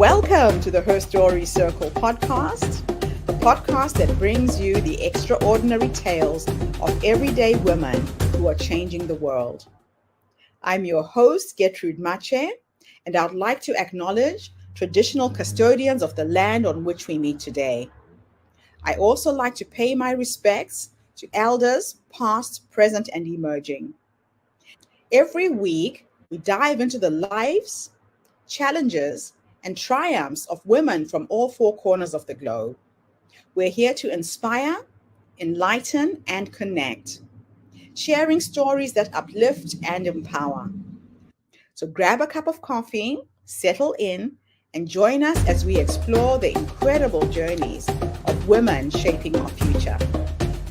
Welcome to the Her Story Circle podcast, the podcast that brings you the extraordinary tales of everyday women who are changing the world. I'm your host, Gertrude Mache, and I'd like to acknowledge traditional custodians of the land on which we meet today. I also like to pay my respects to elders, past, present, and emerging. Every week, we dive into the lives, challenges, and triumphs of women from all four corners of the globe. We're here to inspire, enlighten, and connect, sharing stories that uplift and empower. So grab a cup of coffee, settle in, and join us as we explore the incredible journeys of women shaping our future.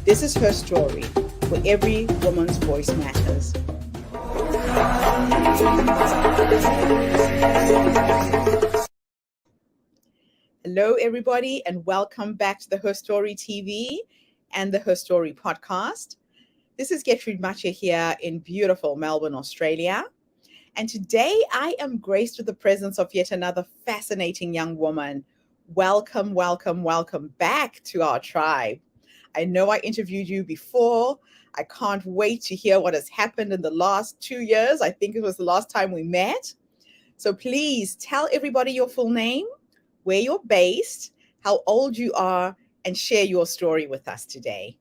This is Her Story, where every woman's voice matters. Hello, everybody, and welcome back to the Her Story TV and the Her Story podcast. This is Gertrude Mache here in beautiful Melbourne, Australia. And today I am graced with the presence of yet another fascinating young woman. Welcome, welcome, welcome back to our tribe. I know I interviewed you before. I can't wait to hear what has happened in the last 2 years. I think it was the last time we met. So please tell everybody your full name, where you're based, how old you are, and share your story with us today.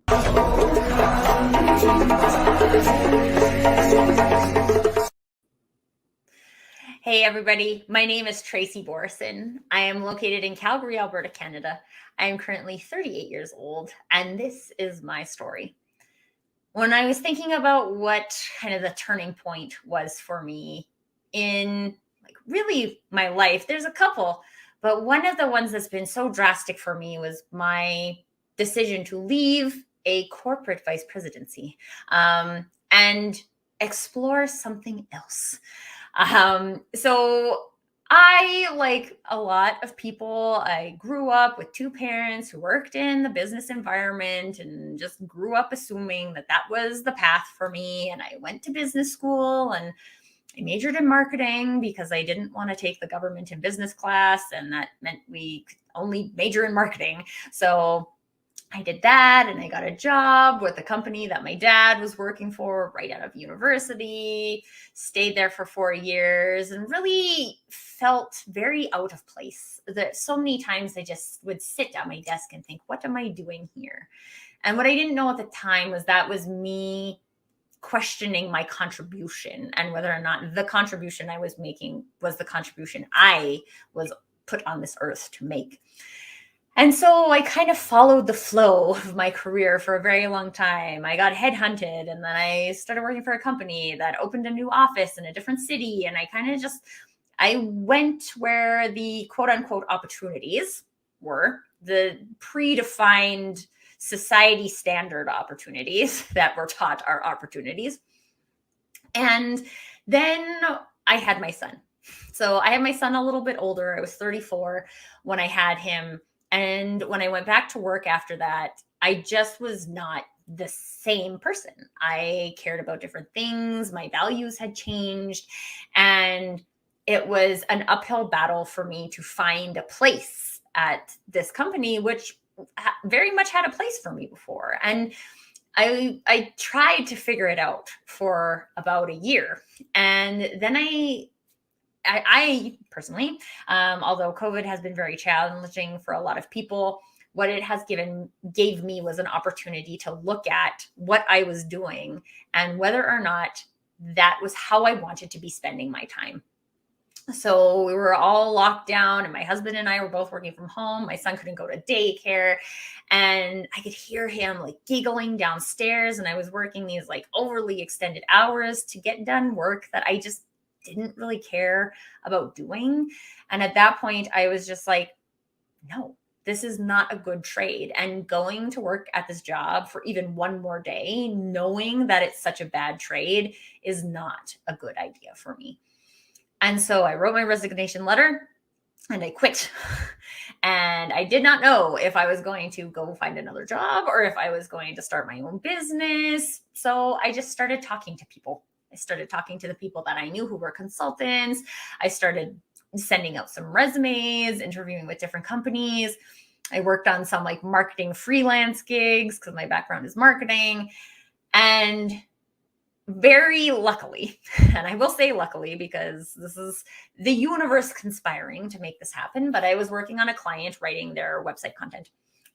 Hey everybody, my name is Tracy Borsen. I am located in Calgary, Alberta, Canada. I am currently 38 years old, and this is my story. When I was thinking about what kind of the turning point was for me in really my life, there's a couple, but one of the ones that's been so drastic for me was my decision to leave a corporate vice presidency and explore something else. So I, like a lot of people, I grew up with two parents who worked in the business environment and just grew up assuming that that was the path for me. And I went to business school and I majored in marketing because I didn't want to take the government and business class. And that meant we could only major in marketing. So I did that and I got a job with a company that my dad was working for right out of university, stayed there for 4 years and really felt very out of place. That so many times I just would sit at my desk and think, what am I doing here? And what I didn't know at the time was that was me questioning my contribution and whether or not the contribution I was making was the contribution I was put on this earth to make. And so I kind of followed the flow of my career for a very long time. I got headhunted and then I started working for a company that opened a new office in a different city. And I went where the quote unquote opportunities were, the predefined society standard opportunities that were taught are opportunities. And then I had my son. So I had my son a little bit older. I was 34 when I had him. And when I went back to work after that, I just was not the same person. I cared about different things. My values had changed. And it was an uphill battle for me to find a place at this company, which very much had a place for me before. And I tried to figure it out for about a year. And then I personally, although COVID has been very challenging for a lot of people, what it has gave me was an opportunity to look at what I was doing and whether or not that was how I wanted to be spending my time. So we were all locked down and my husband and I were both working from home. My son couldn't go to daycare and I could hear him like giggling downstairs. And I was working these like overly extended hours to get done work that I just didn't really care about doing. And at that point, I was just like, no, this is not a good trade. And going to work at this job for even one more day, knowing that it's such a bad trade, is not a good idea for me. And so I wrote my resignation letter and I quit. And I did not know if I was going to go find another job or if I was going to start my own business. So I just started talking to people. I started talking to the people that I knew who were consultants. I started sending out some resumes, interviewing with different companies. I worked on some like marketing freelance gigs because my background is marketing. And very luckily, and I will say luckily because this is the universe conspiring to make this happen, but I was working on a client writing their website content.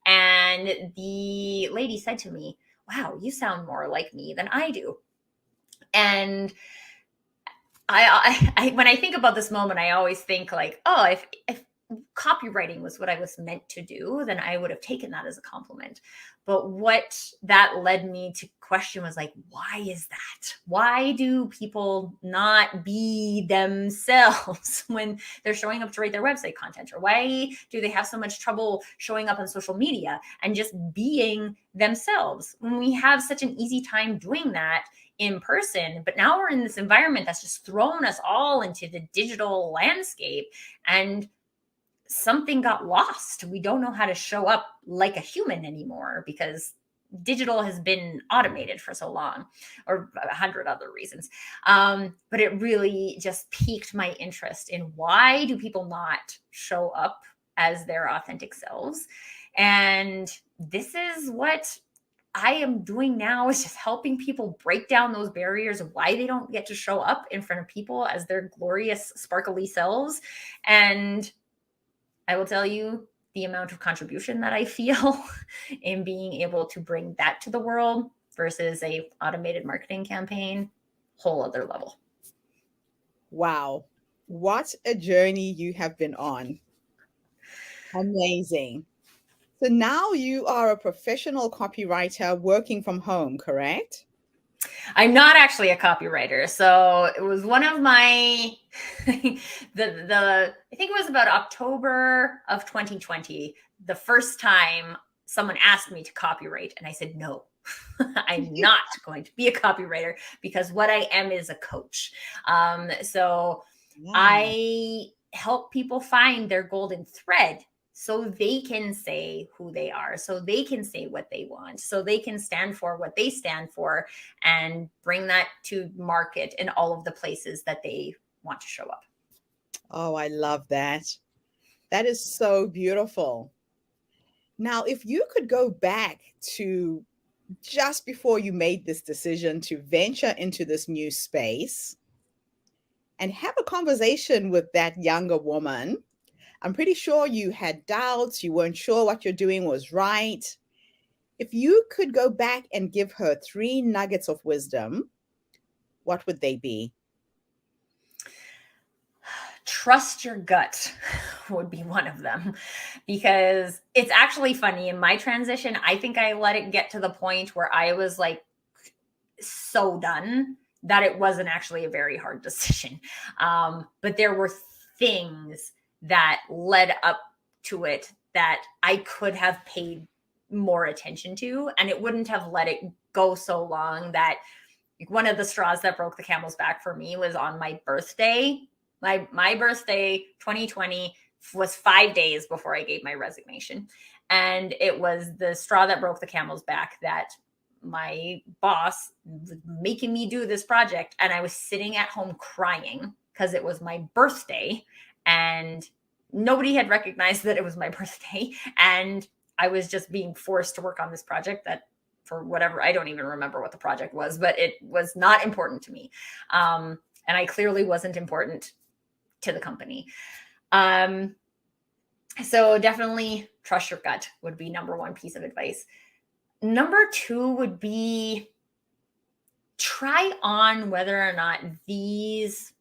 And the lady said to me, "Wow, you sound more like me than I do." And when I think about this moment, I always think like, oh, if copywriting was what I was meant to do, then I would have taken that as a compliment. But what that led me to question was like, why is that? Why do people not be themselves when they're showing up to write their website content? Or why do they have so much trouble showing up on social media and just being themselves when we have such an easy time doing that in person? But now we're in this environment that's just thrown us all into the digital landscape, and something got lost. We don't know how to show up like a human anymore because digital has been automated for so long, or 100 other reasons. But it really just piqued my interest in why do people not show up as their authentic selves? And this is what I am doing now, is just helping people break down those barriers of why they don't get to show up in front of people as their glorious, sparkly selves. And I will tell you the amount of contribution that I feel in being able to bring that to the world versus a automated marketing campaign, whole other level. Wow. What a journey you have been on. Amazing. So now you are a professional copywriter working from home, correct? I'm not actually a copywriter. So it was one of my the I think it was about October of 2020, the first time someone asked me to copyright, and I said no. I'm not going to be a copywriter because what I am is a coach. So I help people find their golden thread so they can say who they are, so they can say what they want, so they can stand for what they stand for, and bring that to market in all of the places that they want to show up. Oh, I love that. That is so beautiful. Now, if you could go back to just before you made this decision to venture into this new space and have a conversation with that younger woman, I'm pretty sure you had doubts, you weren't sure what you're doing was right. If you could go back and give her 3 nuggets of wisdom, what would they be? Trust your gut would be one of them, because it's actually funny. In my transition, I think I let it get to the point where I was like so done that it wasn't actually a very hard decision. But there were things that led up to it that I could have paid more attention to, and it wouldn't have let it go so long. That one of the straws that broke the camel's back for me was on my birthday. My birthday 2020 was 5 days before I gave my resignation, and it was the straw that broke the camel's back that my boss was making me do this project, and I was sitting at home crying because it was my birthday and nobody had recognized that it was my birthday, and I was just being forced to work on this project that, for whatever, I don't even remember what the project was, but it was not important to me. And I clearly wasn't important to the company. So definitely trust your gut would be number one piece of advice. Number two would be try on whether or not these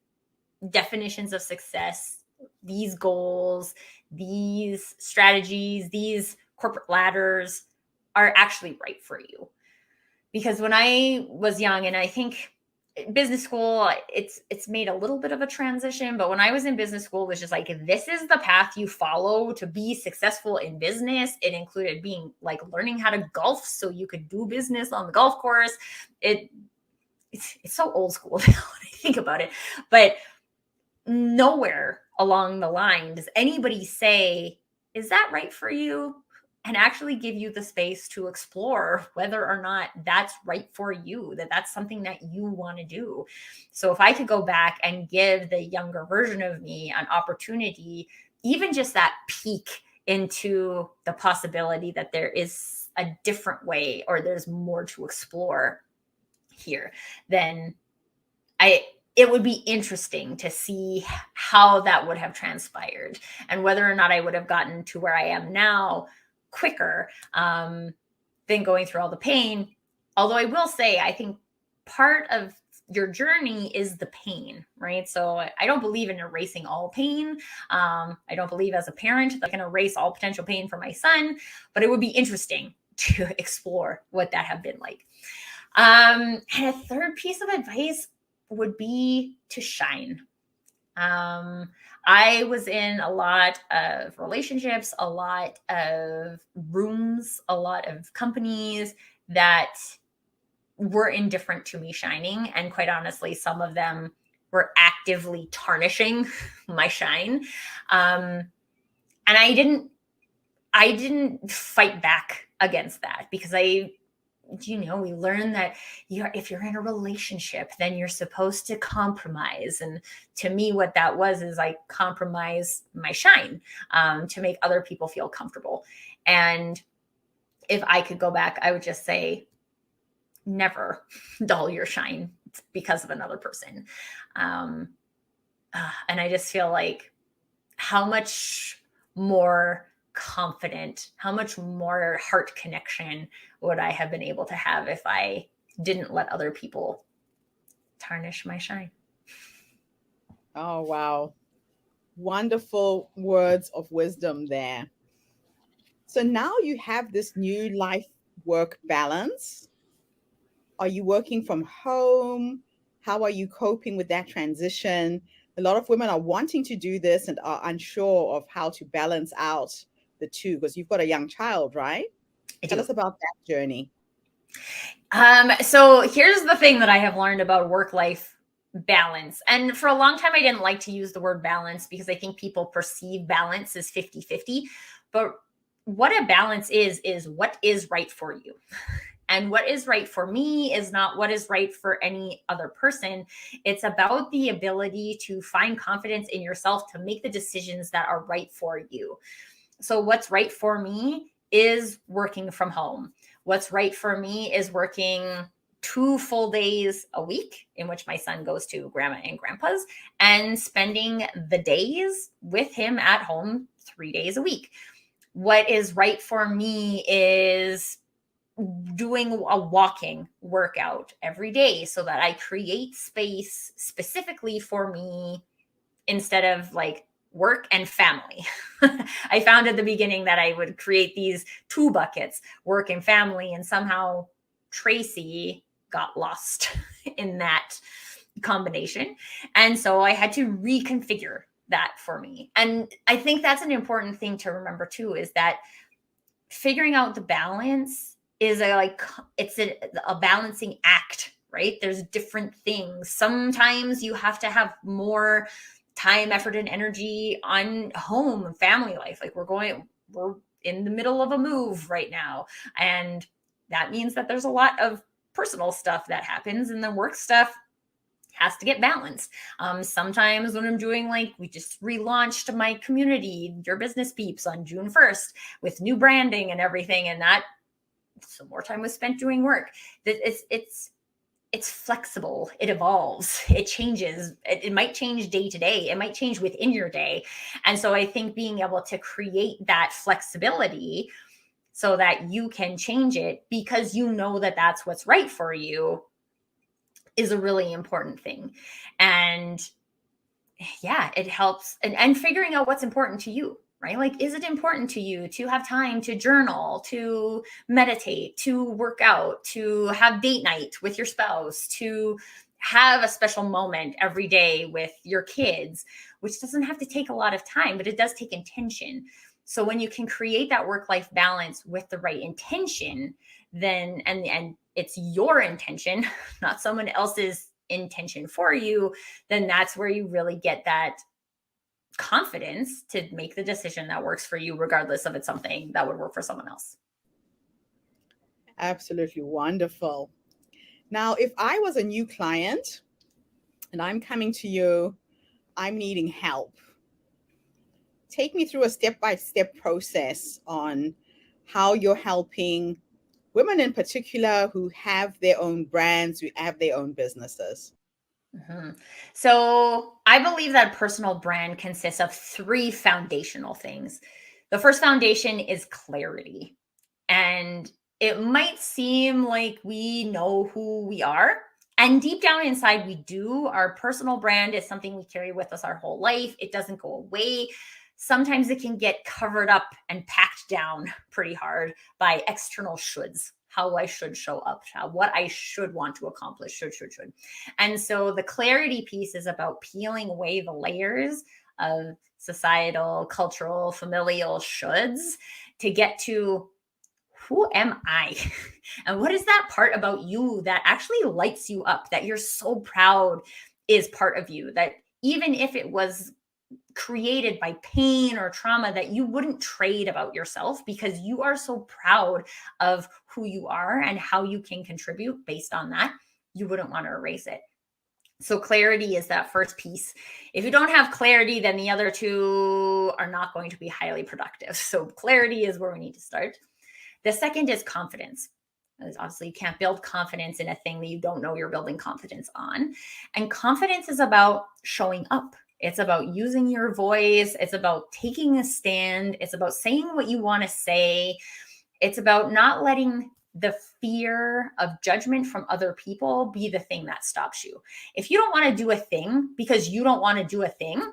definitions of success, these goals, these strategies, these corporate ladders are actually right for you. Because when I was young, and I think business school, it's made a little bit of a transition, but when I was in business school, it was just like, this is the path you follow to be successful in business. It included being like learning how to golf so you could do business on the golf course. It's so old school now when I think about it, but nowhere along the line does anybody say, is that right for you? and actually give you the space to explore whether or not that's right for you, that that's something that you want to do. So if I could go back and give the younger version of me an opportunity, even just that peek into the possibility that there is a different way or there's more to explore here, then it would be interesting to see how that would have transpired and whether or not I would have gotten to where I am now quicker than going through all the pain. Although I will say, I think part of your journey is the pain, right? So I don't believe in erasing all pain. I don't believe as a parent that I can erase all potential pain for my son, but it would be interesting to explore what that have been like. And a third piece of advice would be to shine. I was in a lot of relationships, a lot of rooms, a lot of companies that were indifferent to me shining. And quite honestly, some of them were actively tarnishing my shine. And I didn't fight back against that because we learn that if you're in a relationship, then you're supposed to compromise. And to me, what that was is I compromise my shine to make other people feel comfortable. And if I could go back, I would just say, never dull your shine because of another person. And I just feel like how much more confident, how much more heart connection would I have been able to have if I didn't let other people tarnish my shine. Oh, wow. Wonderful words of wisdom there. So now you have this new life work balance. Are you working from home? How are you coping with that transition? A lot of women are wanting to do this and are unsure of how to balance out the two because you've got a young child, right? I Tell do. us about that journey. So here's the thing that I have learned about work-life balance. And for a long time, I didn't like to use the word balance because I think people perceive balance as 50-50. But what a balance is what is right for you. And what is right for me is not what is right for any other person. It's about the ability to find confidence in yourself to make the decisions that are right for you. So what's right for me is working from home. What's right for me is working 2 full days a week in which my son goes to grandma and grandpa's and spending the days with him at home 3 days a week. What is right for me is doing a walking workout every day so that I create space specifically for me instead of like work and family. I found at the beginning that I would create these 2 buckets, work and family, and somehow Tracy got lost in that combination. And so I had to reconfigure that for me. And I think that's an important thing to remember too, is that figuring out the balance is it's a balancing act, right? There's different things. Sometimes you have to have more time, effort, and energy on home and family life. Like we're in the middle of a move right now. And that means that there's a lot of personal stuff that happens, and the work stuff has to get balanced. Sometimes when I'm doing we just relaunched my community, Your Business Peeps, on June 1st with new branding and everything. And that some more time was spent doing work. It's flexible. It evolves. It changes. It might change day to day. It might change within your day. And so I think being able to create that flexibility so that you can change it because you know that that's what's right for you is a really important thing. And yeah, it helps. And figuring out what's important to you, right? Like, is it important to you to have time to journal, to meditate, to work out, to have date night with your spouse, to have a special moment every day with your kids, which doesn't have to take a lot of time, but it does take intention. So when you can create that work-life balance with the right intention, then and it's your intention, not someone else's intention for you, then that's where you really get that confidence to make the decision that works for you, regardless of it's something that would work for someone else. Absolutely wonderful. Now, if I was a new client and I'm coming to you, I'm needing help. Take me through a step-by-step process on how you're helping women in particular who have their own brands, who have their own businesses. So I believe that personal brand consists of three foundational things. The first foundation is clarity. And it might seem like we know who we are. And deep down inside, we do. Our personal brand is something we carry with us our whole life. It doesn't go away. Sometimes it can get covered up and packed down pretty hard by external shoulds, how I should show up, what I should want to accomplish, should. And so the clarity piece is about peeling away the layers of societal, cultural, familial shoulds to get to who am I? And what is that part about you that actually lights you up, that you're so proud is part of you, that even if it was created by pain or trauma, that you wouldn't trade about yourself because you are so proud of who you are and how you can contribute based on that, you wouldn't want to erase it. So clarity is that first piece. If you don't have clarity, then the other two are not going to be highly productive. So clarity is where we need to start. The second is confidence. Obviously, you can't build confidence in a thing that you don't know you're building confidence on. And confidence is about showing up. It's about using your voice. It's about taking a stand. It's about saying what you want to say. It's about not letting the fear of judgment from other people be the thing that stops you. If you don't want to do a thing because you don't want to do a thing,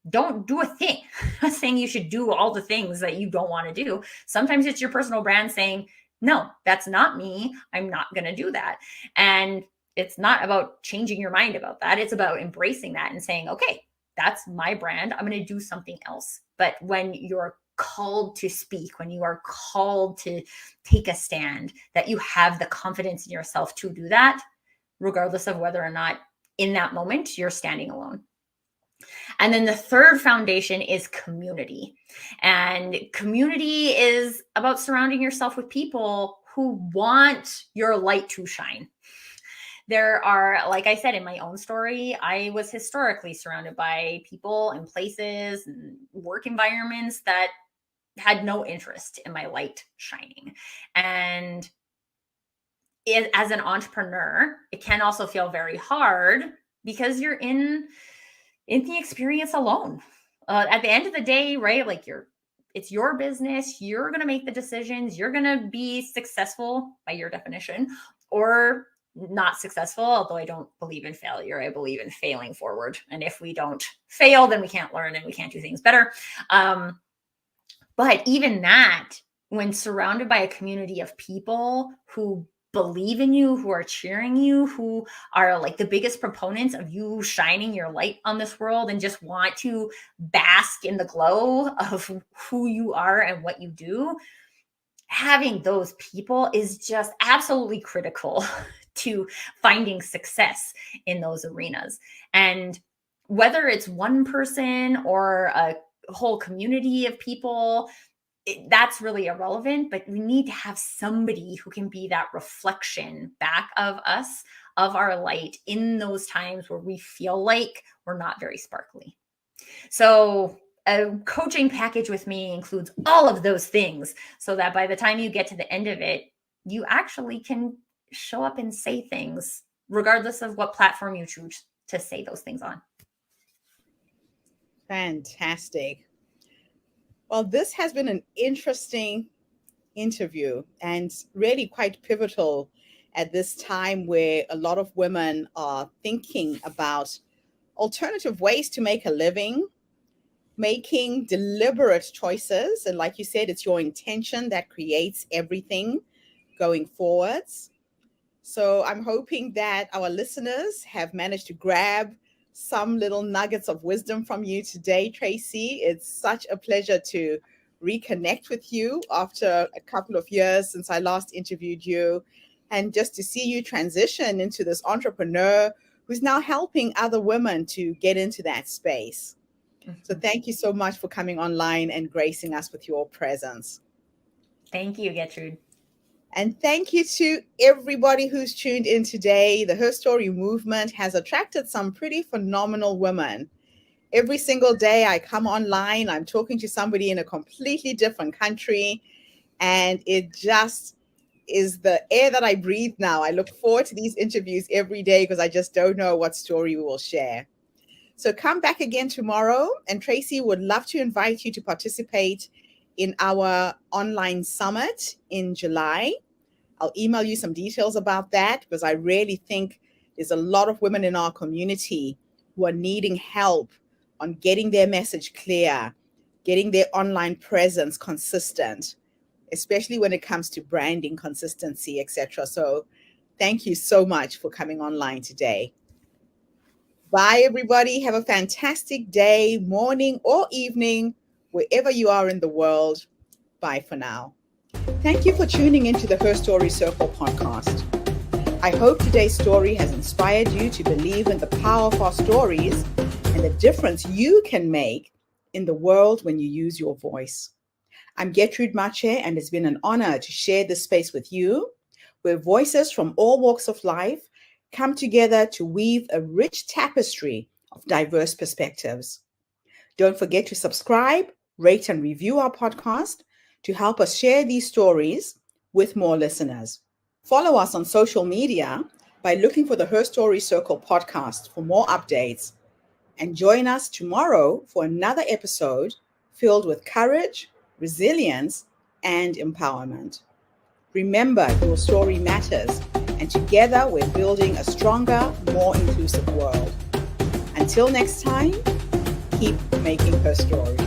don't do a thing. I'm not saying you should do all the things that you don't want to do. Sometimes it's your personal brand saying, no, that's not me. I'm not going to do that. And it's not about changing your mind about that. It's about embracing that and saying, okay, that's my brand. I'm going to do something else. But when you're called to speak, when you are called to take a stand, that you have the confidence in yourself to do that, regardless of whether or not in that moment you're standing alone. And then the third foundation is community. And community is about surrounding yourself with people who want your light to shine. There are, like I said in my own story, I was historically surrounded by people and places and work environments that had no interest in my light shining. And as an entrepreneur, it can also feel very hard because you're in the experience alone. At the end of the day, right? Like it's your business. You're going to make the decisions. You're going to be successful by your definition or not successful. Although I don't believe in failure. I believe in failing forward. And if we don't fail, then we can't learn and we can't do things better. But even that, when surrounded by a community of people who believe in you, who are cheering you, who are like the biggest proponents of you shining your light on this world and just want to bask in the glow of who you are and what you do, having those people is just absolutely critical to finding success in those arenas. And whether it's one person or a whole community of people, that's really irrelevant, but we need to have somebody who can be that reflection back of us, of our light in those times where we feel like we're not very sparkly. So a coaching package with me includes all of those things so that by the time you get to the end of it, you actually can show up and say things regardless of what platform you choose to say those things on. Fantastic. Well, this has been an interesting interview and really quite pivotal at this time where a lot of women are thinking about alternative ways to make a living, making deliberate choices. And like you said, it's your intention that creates everything going forwards. So I'm hoping that our listeners have managed to grab some little nuggets of wisdom from you today, Tracy. It's such a pleasure to reconnect with you after a couple of years since I last interviewed you, and just to see you transition into this entrepreneur who's now helping other women to get into that space. So thank you so much for coming online and gracing us with your presence. Thank you, Gertrude. And thank you to everybody who's tuned in today. The Her Story movement has attracted some pretty phenomenal women. Every single day I come online, I'm talking to somebody in a completely different country, and it just is the air that I breathe now. I look forward to these interviews every day because I just don't know what story we will share. So come back again tomorrow, and Tracy would love to invite you to participate in our online summit in July. I'll email you some details about that because I really think there's a lot of women in our community who are needing help on getting their message clear, getting their online presence consistent, especially when it comes to branding, consistency, etc. So thank you so much for coming online today. Bye, everybody. Have a fantastic day, morning, or evening, wherever you are in the world. Bye for now. Thank you for tuning into the Her Story Circle podcast. I hope today's story has inspired you to believe in the power of our stories and the difference you can make in the world when you use your voice. I'm Gertrude Mache, and it's been an honor to share this space with you, where voices from all walks of life come together to weave a rich tapestry of diverse perspectives. Don't forget to subscribe, rate, and review our podcast to help us share these stories with more listeners. Follow us on social media by looking for the Her Story Circle podcast for more updates, and join us tomorrow for another episode filled with courage, resilience, and empowerment. Remember, your story matters, and together we're building a stronger, more inclusive world. Until next time, keep making her story.